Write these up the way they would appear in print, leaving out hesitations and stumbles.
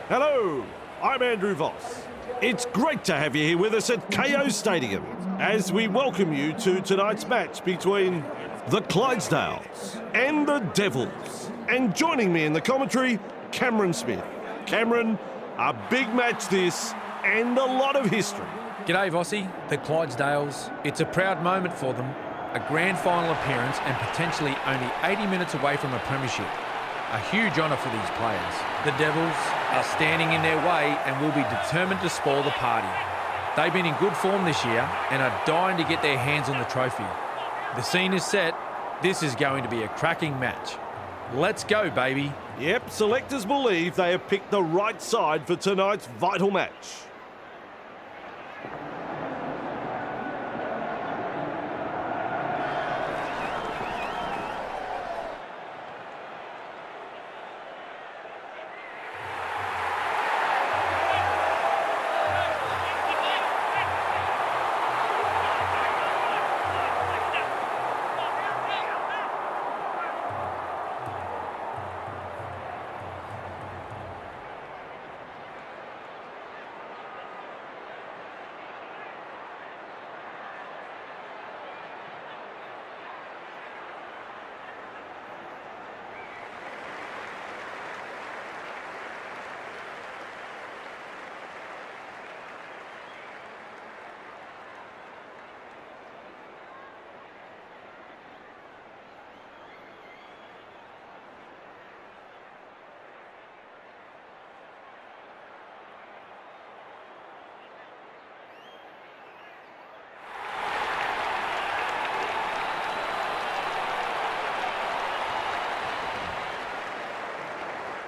Hello, I'm Andrew Voss. It's great to have you here with us at KO Stadium as we welcome you to tonight's match between the Clydesdales and the Devils. And joining me in the commentary, Cameron Smith. Cameron, a big match this and a lot of history. G'day Vossi, the Clydesdales. It's a proud moment for them. A grand final appearance and potentially only 80 minutes away from a premiership. A huge honour for these players. The Devils are standing in their way and will be determined to spoil the party. They've been in good form this year and are dying to get their hands on the trophy. The scene is set. This is going to be a cracking match. Let's go, baby. Yep, selectors believe they have picked the right side for tonight's vital match.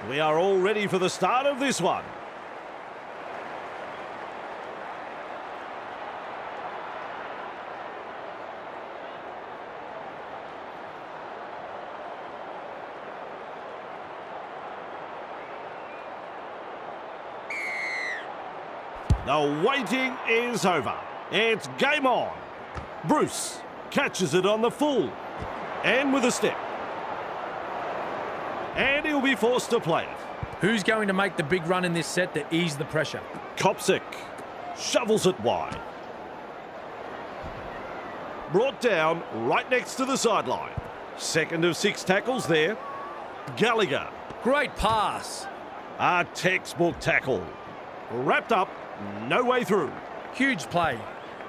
We are all ready for the start of this one. The waiting is over. It's game on. Bruce catches it on the full and with a step. And he'll be forced to play it. Who's going to make the big run in this set to ease the pressure? Kopsik shovels it wide. Brought down right next to the sideline. Second of 6 tackles there. Gallagher. Great pass. A textbook tackle. Wrapped up, no way through. Huge play.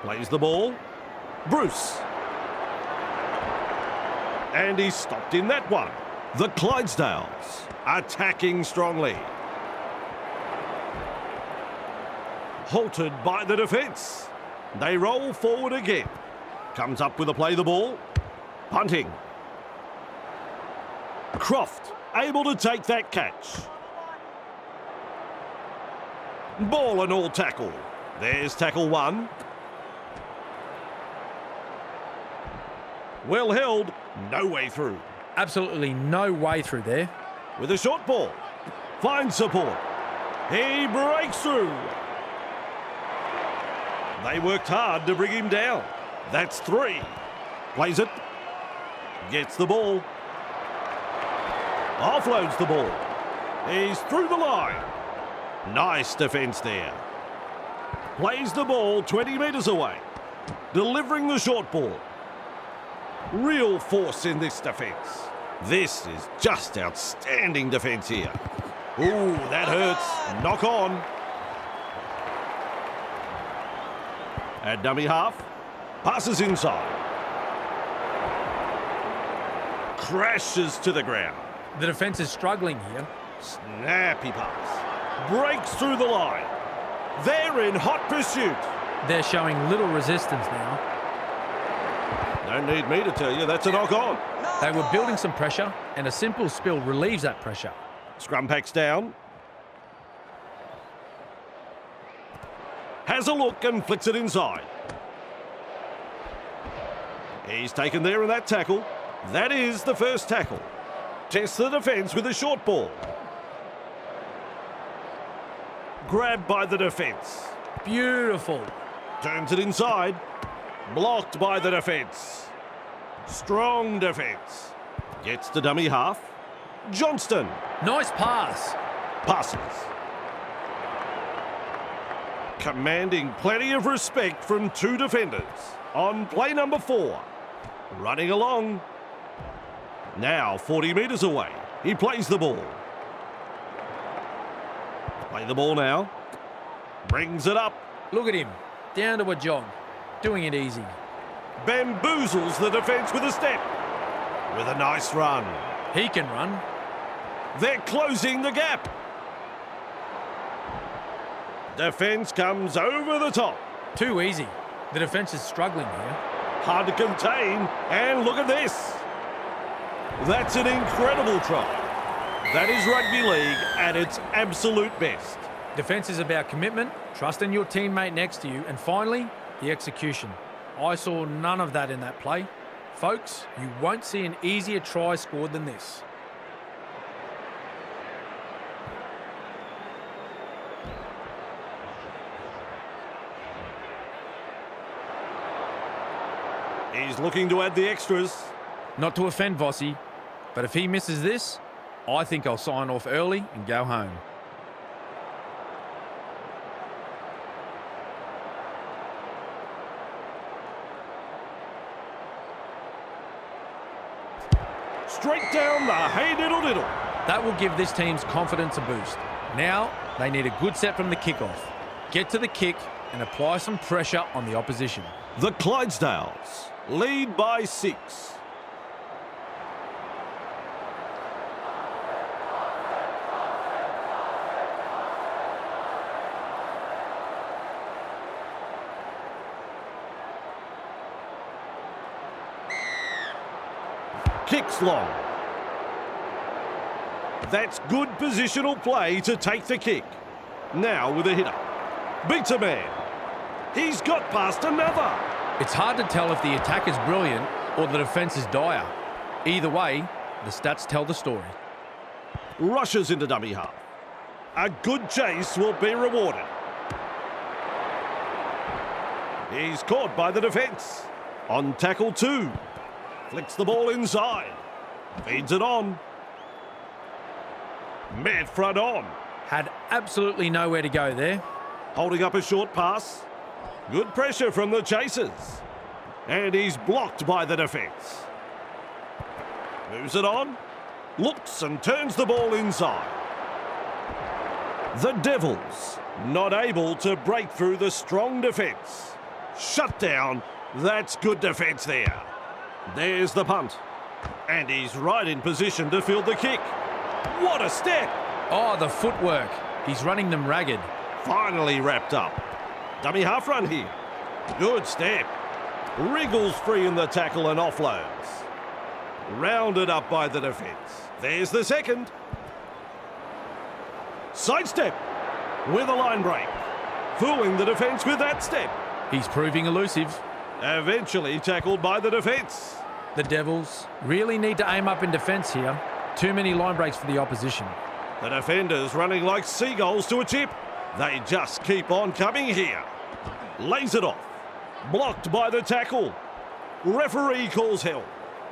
Plays the ball. Bruce. And he's stopped in that one. The Clydesdales attacking strongly. Halted by the defence. They roll forward again. Comes up with a play the ball. Punting. Croft able to take that catch. Ball and all tackle. There's tackle 1. Well held, no way through. Absolutely no way through there. With a short ball. Finds support. He breaks through. They worked hard to bring him down. That's 3. Plays it. Gets the ball. Offloads the ball. He's through the line. Nice defence there. Plays the ball 20 metres away. Delivering the short ball. Real force in this defence. This is just outstanding defence here. Ooh, that hurts. Knock on. At dummy half. Passes inside. Crashes to the ground. The defence is struggling here. Snappy pass. Breaks through the line. They're in hot pursuit. They're showing little resistance now. Don't need me to tell you, that's a knock on. They were building some pressure, and a simple spill relieves that pressure. Scrum packs down. Has a look and flicks it inside. He's taken there in that tackle. That is the first tackle. Tests the defence with a short ball. Grabbed by the defence. Beautiful. Turns it inside. Blocked by the defence. Strong defence. Gets to dummy half. Johnston. Nice pass. Passes. Commanding plenty of respect from two defenders. On play number 4. Running along. Now 40 metres away. He plays the ball. Play the ball now. Brings it up. Look at him. Down to a jog. Doing it easy. Bamboozles the defence with a step. With a nice run. He can run. They're closing the gap. Defence comes over the top. Too easy. The defence is struggling here. Hard to contain. And look at this. That's an incredible try. That is rugby league at its absolute best. Defence is about commitment, trusting your teammate next to you, and finally, the execution. I saw none of that in that play. Folks, you won't see an easier try scored than this. He's looking to add the extras. Not to offend Vossi, but if he misses this, I think I'll sign off early and go home. Straight down the hey-diddle-diddle. That will give this team's confidence a boost. Now, they need a good set from the kickoff. Get to the kick and apply some pressure on the opposition. The Clydesdales lead by 6. Kicks long. That's good positional play to take the kick. Now with a hitter. Beats a man. He's got past another. It's hard to tell if the attack is brilliant or the defence is dire. Either way, the stats tell the story. Rushes into dummy half. A good chase will be rewarded. He's caught by the defence. On tackle 2. Flicks the ball inside. Feeds it on. Met front on. Had absolutely nowhere to go there. Holding up a short pass. Good pressure from the chasers. And he's blocked by the defence. Moves it on. Looks and turns the ball inside. The Devils not able to break through the strong defence. Shut down. That's good defence there. There's the punt. And he's right in position to field the kick. What a step! Oh, the footwork. He's running them ragged. Finally wrapped up. Dummy half run here. Good step. Wriggles free in the tackle and offloads. Rounded up by the defence. There's the second. Sidestep with a line break. Fooling the defence with that step. He's proving elusive. Eventually tackled by the defence. The Devils really need to aim up in defence here. Too many line breaks for the opposition. The defenders running like seagulls to a chip. They just keep on coming here. Lays it off. Blocked by the tackle. Referee calls hell.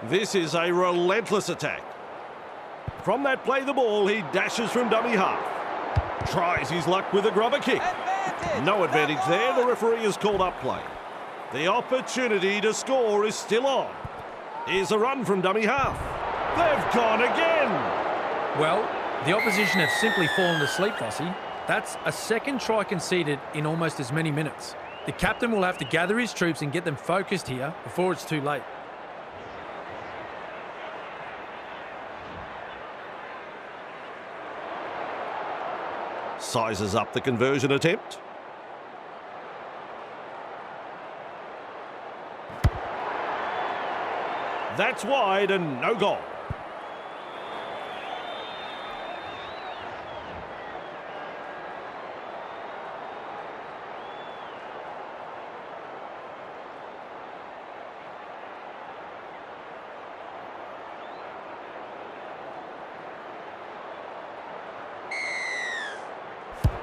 This is a relentless attack. From that play the ball, he dashes from dummy half. Tries his luck with a grubber kick. No advantage there. The referee has called up play. The opportunity to score is still on. Here's a run from dummy half. They've gone again. Well, the opposition have simply fallen asleep, Vossi. That's a second try conceded in almost as many minutes. The captain will have to gather his troops and get them focused here before it's too late. Sizes up the conversion attempt. That's wide and no goal.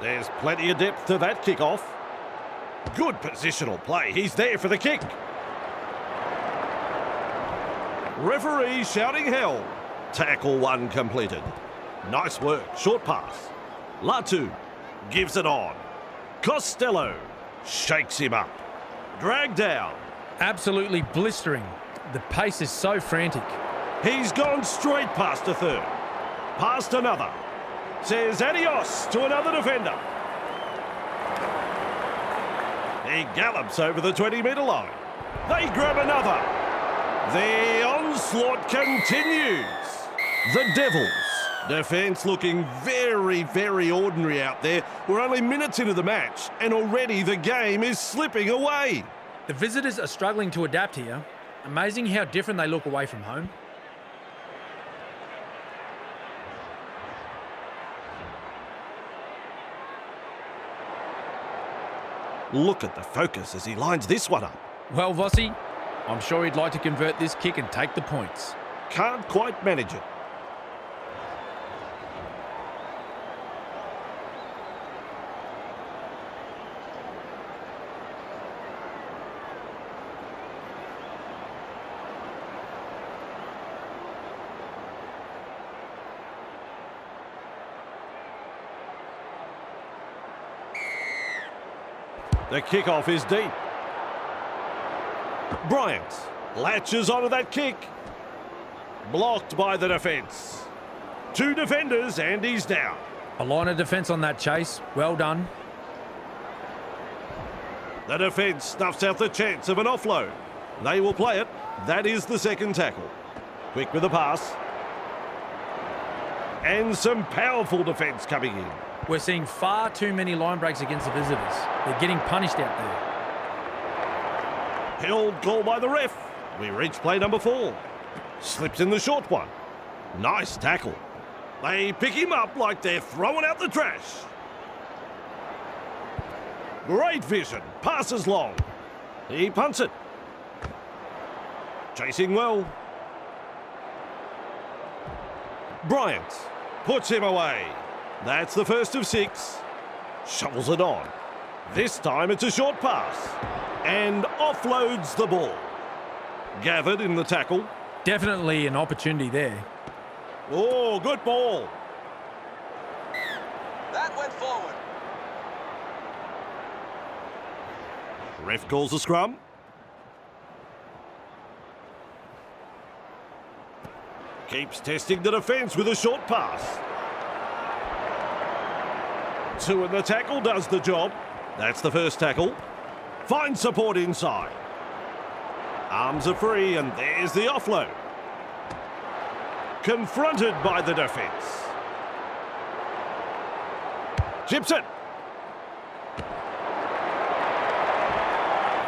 There's plenty of depth to that kickoff. Good positional play. He's there for the kick. Referee shouting hell. Tackle 1 completed. Nice work. Short pass. Latu gives it on. Costello shakes him up. Dragged down. Absolutely blistering. The pace is so frantic. He's gone straight past a third. Past another. Says adios to another defender. He gallops over the 20-metre line. They grab another. The onslaught continues. The Devils. Defence looking very, very ordinary out there. We're only minutes into the match and already the game is slipping away. The visitors are struggling to adapt here. Amazing how different they look away from home. Look at the focus as he lines this one up. Well, Vossi, I'm sure he'd like to convert this kick and take the points. Can't quite manage it. The kickoff is deep. Bryant latches onto that kick. Blocked by the defence. Two defenders and he's down. A line of defence on that chase. Well done. The defence snuffs out the chance of an offload. They will play it. That is the second tackle. Quick with the pass. And some powerful defence coming in. We're seeing far too many line breaks against the visitors. They're getting punished out there. Held call by the ref. We reach play number 4. Slips in the short one. Nice tackle. They pick him up like they're throwing out the trash. Great vision. Passes long. He punts it. Chasing well. Bryant puts him away. That's the first of 6. Shovels it on. This time it's a short pass. And offloads the ball. Gathered in the tackle. Definitely an opportunity there. Oh, good ball. That went forward. Ref calls a scrum. Keeps testing the defence with a short pass. 2 in the tackle does the job. That's the first tackle. Finds support inside. Arms are free and there's the offload. Confronted by the defence. Chips it.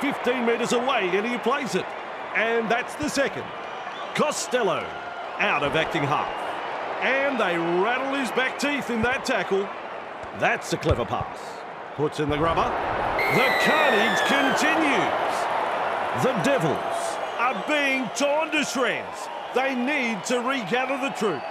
15 metres away and he plays it. And that's the second. Costello out of acting half. And they rattle his back teeth in that tackle. That's a clever pass. Puts in the grubber. The carnage continues. The Devils are being torn to shreds. They need to regather the troops.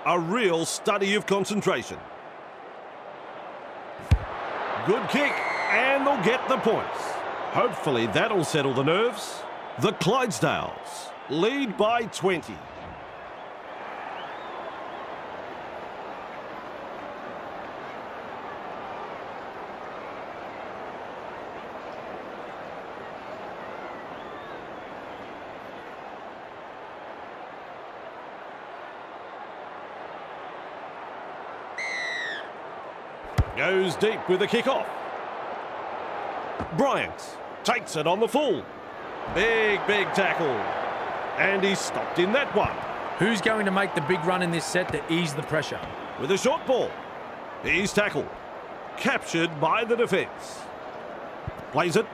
A real study of concentration. Good kick, and they'll get the points. Hopefully that'll settle the nerves. The Clydesdales lead by 20. Goes deep with the kick-off. Bryant takes it on the full. Big tackle. And he's stopped in that one. Who's going to make the big run in this set to ease the pressure? With a short ball. He's tackled. Captured by the defence. Plays it.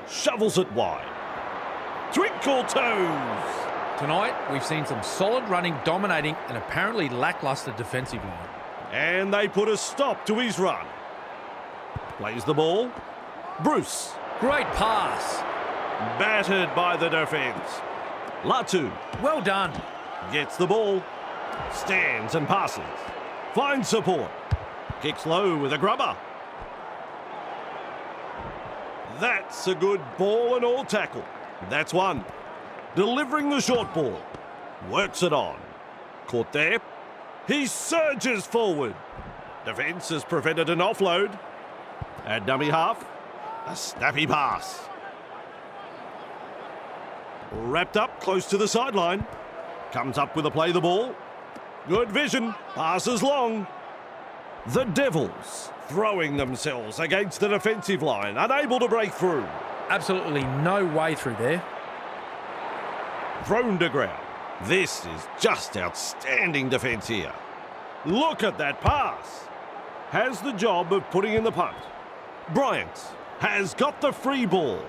Shovels it wide. Twinkle toes. Tonight, we've seen some solid running, dominating, and apparently lacklustre defensive line. And they put a stop to his run. Plays the ball. Bruce. Great pass. Battered by the defence. Latu. Well done. Gets the ball. Stands and passes. Finds support. Kicks low with a grubber. That's a good ball and all tackle. That's one. Delivering the short ball. Works it on. Caught there. He surges forward. Defence has prevented an offload. At dummy half. A snappy pass. Wrapped up close to the sideline. Comes up with a play the ball. Good vision. Passes long. The Devils throwing themselves against the defensive line, unable to break through. Absolutely no way through there. Thrown to ground. This is just outstanding defence here. Look at that pass. Has the job of putting in the punt. Bryant has got the free ball.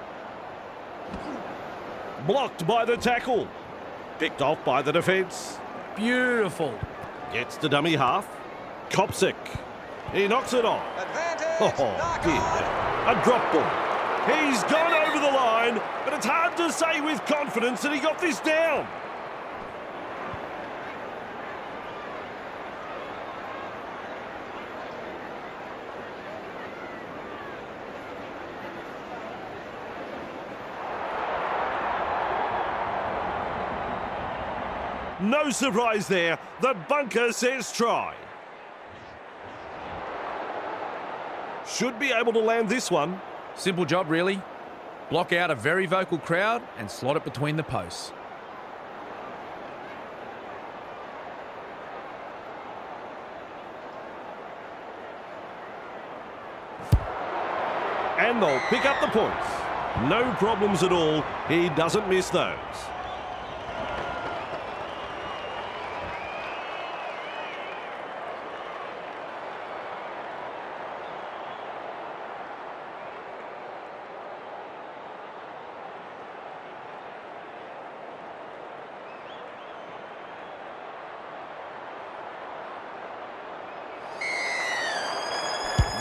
Blocked by the tackle. Picked off by the defence. Beautiful. Gets to dummy half. Kopsik. He knocks it on. Oh, dear. A drop ball. He's gone over the line, but it's hard to say with confidence that he got this down. No surprise there. The bunker says try. Should be able to land this one. Simple job, really. Block out a very vocal crowd and slot it between the posts. And they'll pick up the points. No problems at all. He doesn't miss those.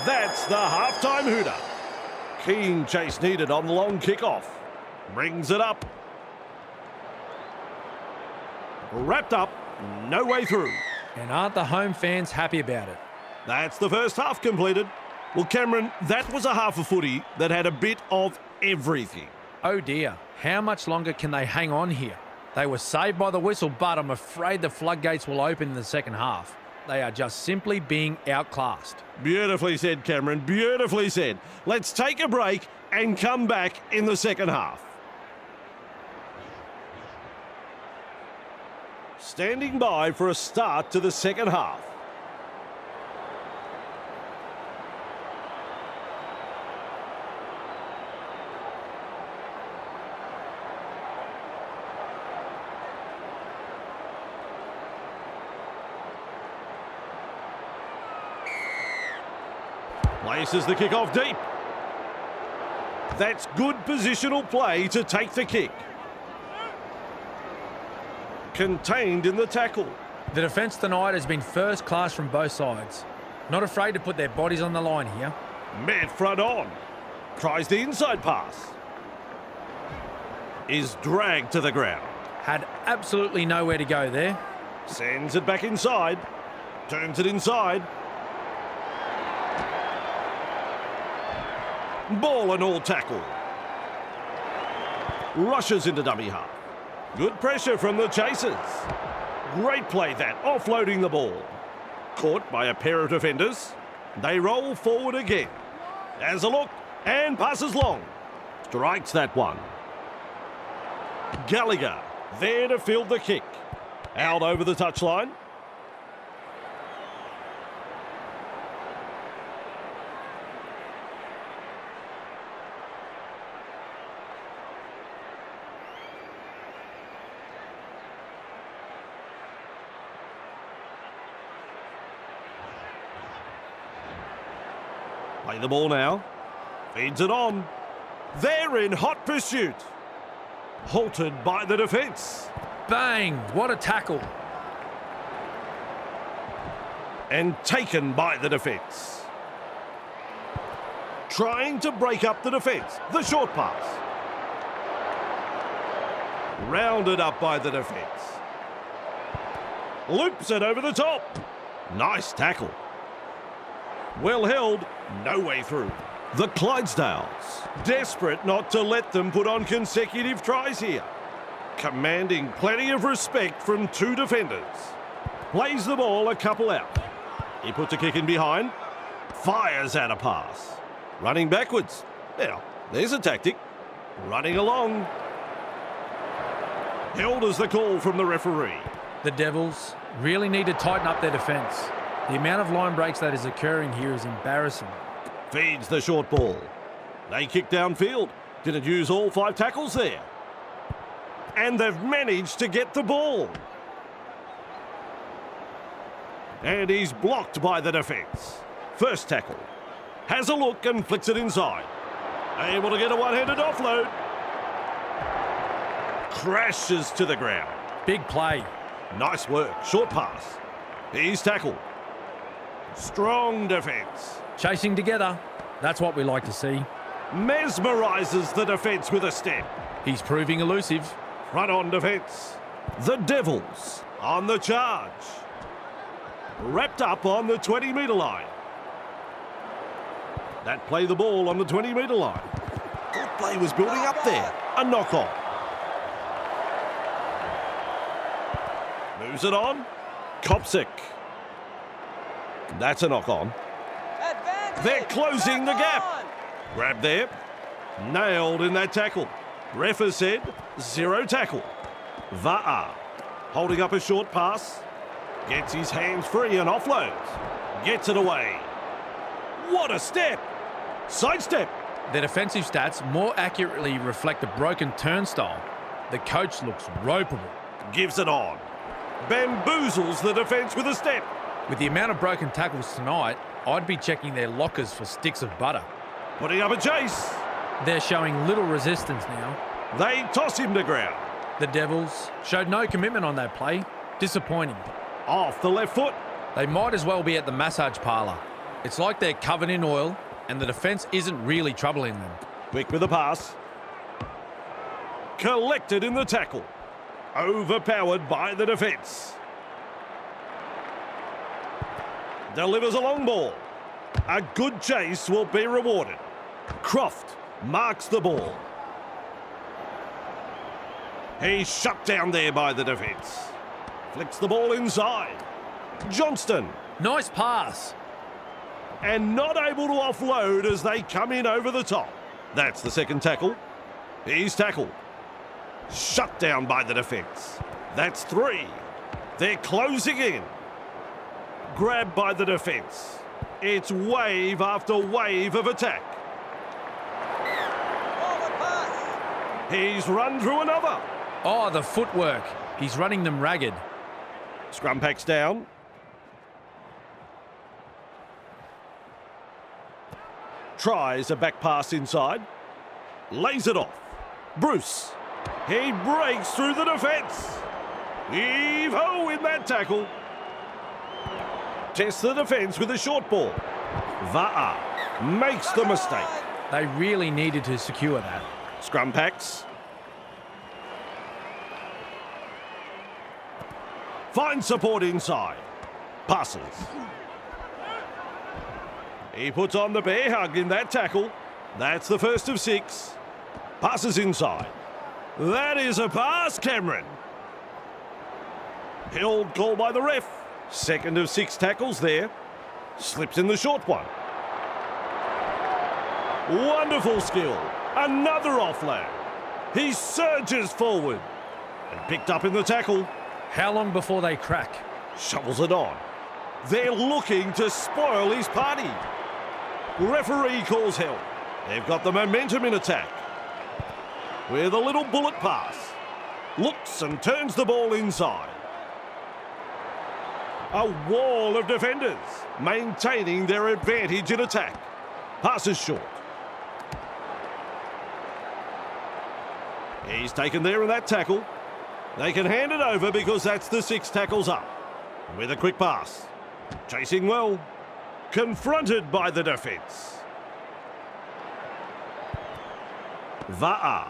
That's the halftime hooter. Keen chase needed on the long kickoff. Brings it up. Wrapped up. No way through. And aren't the home fans happy about it? That's the first half completed. Well, Cameron, that was a half a footy that had a bit of everything. Oh dear, how much longer can they hang on here? They were saved by the whistle, but I'm afraid the floodgates will open in the second half. They are just simply being outclassed. Beautifully said, Cameron. Beautifully said. Let's take a break and come back in the second half. Standing by for a start to the second half. Places the kick off deep. That's good positional play to take the kick. Contained in the tackle. The defence tonight has been first class from both sides. Not afraid to put their bodies on the line here. Met front on. Tries the inside pass. Is dragged to the ground. Had absolutely nowhere to go there. Sends it back inside. Turns it inside. Ball and all tackle. Rushes into dummy half. Good pressure from the chasers. Great play that, offloading the ball. Caught by a pair of defenders. They roll forward again. Has a look and passes long. Strikes that one. Gallagher there to field the kick. Out over the touchline. Play the ball now. Feeds it on. They're in hot pursuit. Halted by the defence. Bang! What a tackle. And taken by the defence. Trying to break up the defence. The short pass. Rounded up by the defence. Loops it over the top. Nice tackle. Well held. No way through. The Clydesdales, desperate not to let them put on consecutive tries here. Commanding plenty of respect from two defenders. Plays the ball a couple out. He puts a kick in behind. Fires out a pass. Running backwards. Now, there's a tactic. Running along. Held as the call from the referee. The Devils really need to tighten up their defence. The amount of line breaks that is occurring here is embarrassing. Feeds the short ball. They kick downfield. Didn't use all 5 tackles there. And they've managed to get the ball. And he's blocked by the defence. First tackle. Has a look and flicks it inside. Able to get a one-handed offload. Crashes to the ground. Big play. Nice work. Short pass. He's tackled. Strong defence. Chasing together. That's what we like to see. Mesmerises the defence with a step. He's proving elusive. Front on defence. The Devils on the charge. Wrapped up on the 20-metre line. That play the ball on the 20-metre line. Good play was building up there. A knock-on. Moves it on. Kopsik. That's a knock-on. They're closing the gap. Grab there. Nailed in that tackle. Ref has said 0 tackle. Va'a holding up a short pass. Gets his hands free and offloads. Gets it away. What a step. Sidestep. Their defensive stats more accurately reflect a broken turnstile. The coach looks ropeable. Gives it on. Bamboozles the defence with a step. With the amount of broken tackles tonight, I'd be checking their lockers for sticks of butter. Putting up a chase. They're showing little resistance now. They toss him to ground. The Devils showed no commitment on that play. Disappointing. Off the left foot. They might as well be at the massage parlour. It's like they're covered in oil and the defence isn't really troubling them. Quick with the pass. Collected in the tackle. Overpowered by the defence. Delivers a long ball. A good chase will be rewarded. Croft marks the ball. He's shut down there by the defence. Flicks the ball inside. Johnston. Nice pass. And not able to offload as they come in over the top. That's the second tackle. He's tackled. Shut down by the defence. That's 3. They're closing in. Grabbed by the defence. It's wave after wave of attack. He's run through another. Oh, the footwork. He's running them ragged. Scrum packs down. Tries a back pass inside. Lays it off. Bruce. He breaks through the defence. Heave-ho in that tackle. Tests the defence with a short ball. Va'a makes the mistake. They really needed to secure that. Scrum packs. Finds support inside. Passes. He puts on the bear hug in that tackle. That's the first of 6. Passes inside. That is a pass, Cameron. Held call by the ref. Second of 6 tackles there. Slips in the short one. Wonderful skill. Another offload. He surges forward. And picked up in the tackle. How long before they crack? Shovels it on. They're looking to spoil his party. Referee calls help. They've got the momentum in attack. With a little bullet pass. Looks and turns the ball inside. A wall of defenders maintaining their advantage in attack. Passes short. He's taken there in that tackle. They can hand it over because that's the 6 tackles up. With a quick pass. Chasing well. Confronted by the defence. Va'a.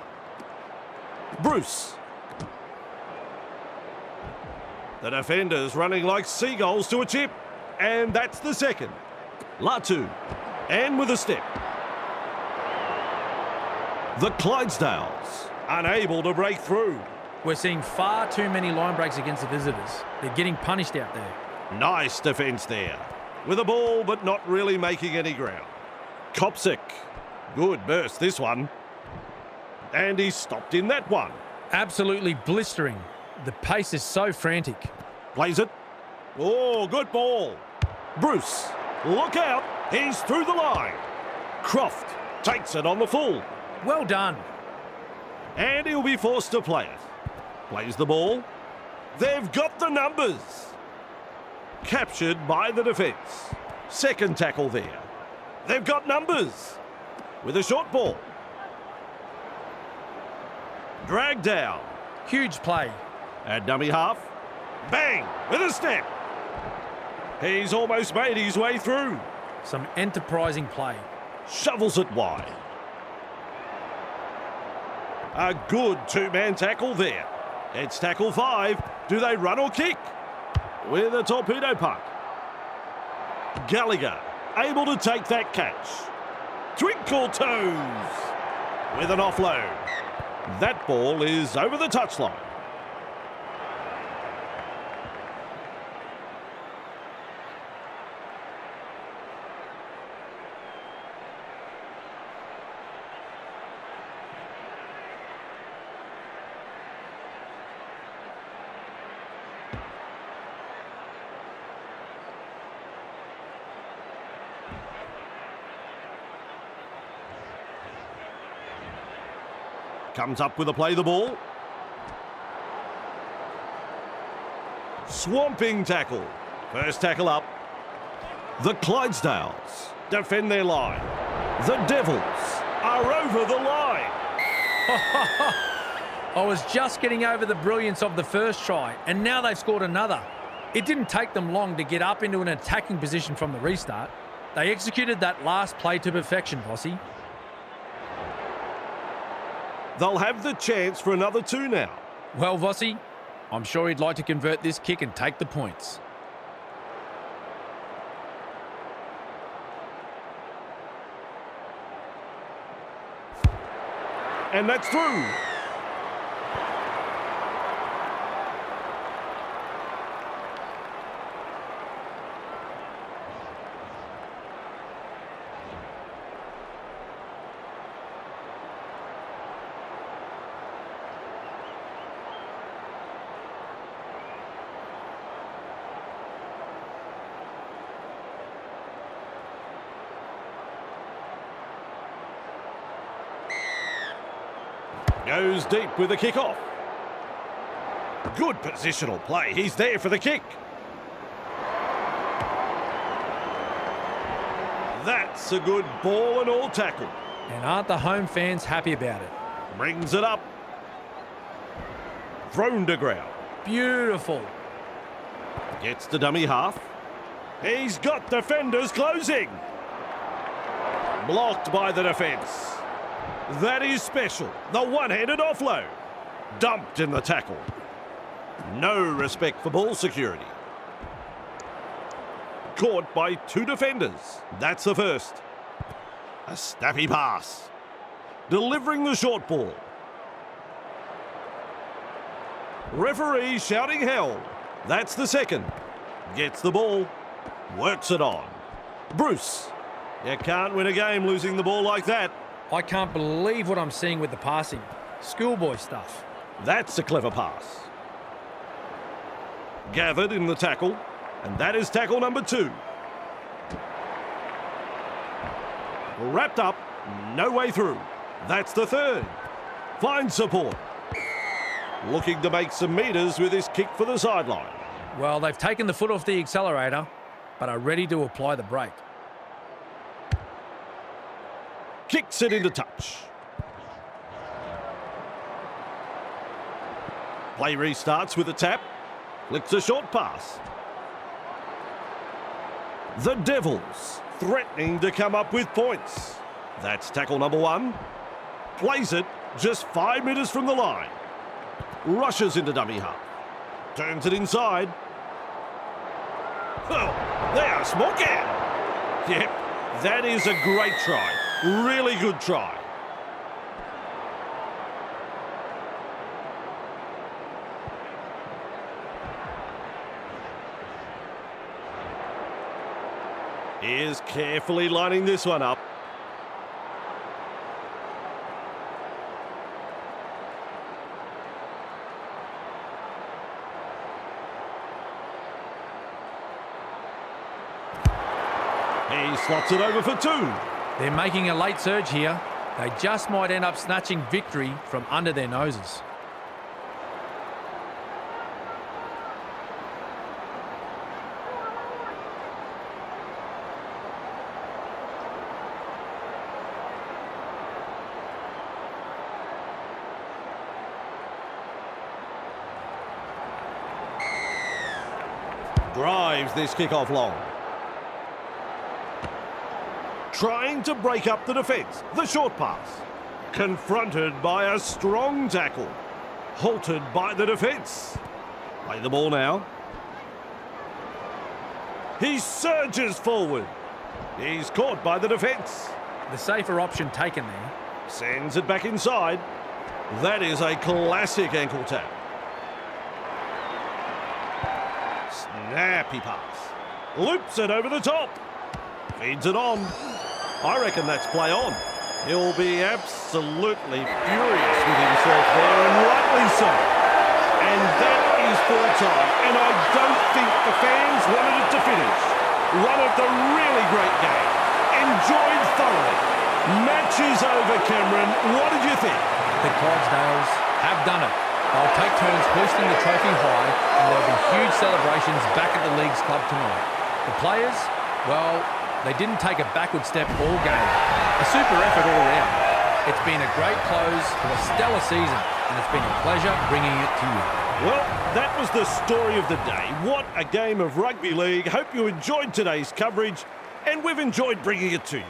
Bruce. The defenders running like seagulls to a chip. And that's the second. Latu. And with a step. The Clydesdales unable to break through. We're seeing far too many line breaks against the visitors. They're getting punished out there. Nice defence there. With a ball, but not really making any ground. Kopsik. Good burst, this one. And he stopped in that one. Absolutely blistering. The pace is so frantic. Plays it. Oh, good ball. Bruce, look out. He's through the line. Croft takes it on the full. Well done. And he'll be forced to play it. Plays the ball. They've got the numbers. Captured by the defence. Second tackle there. They've got numbers. With a short ball. Dragged down. Huge play. At dummy half. Bang! With a step. He's almost made his way through. Some enterprising play. Shovels it wide. A good two-man tackle there. It's tackle 5. Do they run or kick? With a torpedo punt. Gallagher able to take that catch. Twinkle toes with an offload. That ball is over the touchline. Comes up with a play the ball. Swamping tackle. First tackle up. The Clydesdales defend their line. The Devils are over the line. I was just getting over the brilliance of the first try, and now they've scored another. It didn't take them long to get up into an attacking position from the restart. They executed that last play to perfection, Vossi. They'll have the chance for another 2 now. Well, Vossi, I'm sure he'd like to convert this kick and take the points. And that's through. Goes deep with the kick-off. Good positional play. He's there for the kick. That's a good ball and all tackle. And aren't the home fans happy about it? Brings it up. Thrown to ground. Beautiful. Gets to dummy half. He's got defenders closing. Blocked by the defence. That is special. The one-handed offload. Dumped in the tackle. No respect for ball security. Caught by 2 defenders. That's the first. A snappy pass. Delivering the short ball. Referee shouting hell. That's the second. Gets the ball. Works it on. Bruce. You can't win a game losing the ball like that. I can't believe what I'm seeing with the passing. Schoolboy stuff. That's a clever pass. Gathered in the tackle, and that is tackle number 2. Wrapped up, no way through. That's the third. Finds support. Looking to make some metres with his kick for the sideline. Well, they've taken the foot off the accelerator, but are ready to apply the brake. Kicks it into touch. Play restarts with a tap. Flicks a short pass. The Devils threatening to come up with points. That's tackle number 1. Plays it just 5 metres from the line. Rushes into dummy half. Turns it inside. Oh, they are smoking. Yep, that is a great try. Really good try. He is carefully lining this one up. He slots it over for 2. They're making a late surge here. They just might end up snatching victory from under their noses. Drives this kickoff long. Trying to break up the defence. The short pass. Confronted by a strong tackle. Halted by the defence. Play the ball now. He surges forward. He's caught by the defence. The safer option taken there. Sends it back inside. That is a classic ankle tap. Snappy pass. Loops it over the top. Feeds it on. I reckon that's play on. He'll be absolutely furious with himself there, and rightly so. And that is full time, and I don't think the fans wanted it to finish. One of the really great games. Enjoyed thoroughly. Match is over, Cameron. What did you think? The Clydesdales have done it. They'll take turns hoisting the trophy high, and there'll be huge celebrations back at the Leagues Club tonight. The players, well, they didn't take a backward step all game. A super effort all round. It's been a great close to a stellar season, and it's been a pleasure bringing it to you. Well, that was the story of the day. What a game of rugby league. Hope you enjoyed today's coverage, and we've enjoyed bringing it to you.